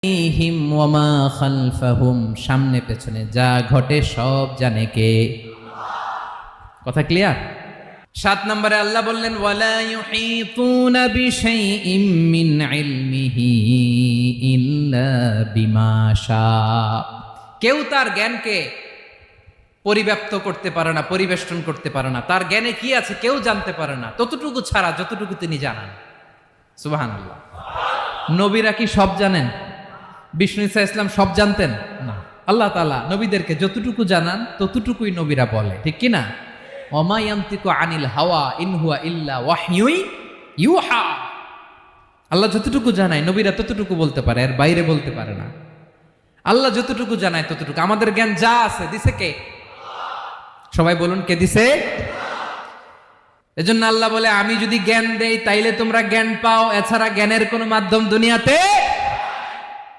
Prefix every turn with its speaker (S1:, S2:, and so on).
S1: হিম ওয়ামা খালফাহুম, সামনে পেছনে যা ঘটে সব জানে কে? কথা ক্লিয়ার? 7 নম্বরে আল্লাহ বললেন ওয়ালা ইউহিতুনা বিশাইইম মিন ইলমিহি ইল্লা বিমা শা। কেউ তার জ্ঞানকে পরিব্যাপ্ত করতে পারে না, পরিবেষ্টন করতে পারে না। তার জ্ঞানে কি আছে কেউ জানতে পারে না, ততটুকু ছাড়া যতটুকু তিনি জানান। সুবহানাল্লাহ। নবীরা কি সব জানেন? বিষ্ণু ঈসা ইসলাম সব জানতেন না। আল্লাহ তাআলা নবীদেরকে যতটুকু জানান ততটুকুই নবীরা বলে, ঠিক কি না? ওমা ইয়ানতিকু আনিল হাওয়া ইন হুয়া ইল্লা ওয়াহয়ুন ইউহা। আল্লাহ যতটুকু জানায় নবীরা ততটুকু বলতে পারে, এর বাইরে বলতে পারে না। আল্লাহ যতটুকু জানায় ততটুকু। আমাদের জ্ঞান যা আছে দিছে কে? সবাই বলুন, কে দিছে? এজন্য আল্লাহ বলে আমি যদি জ্ঞান দেই তাইলে তোমরা জ্ঞান পাও, এছাড়া জ্ঞানের কোনো মাধ্যম দুনিয়াতে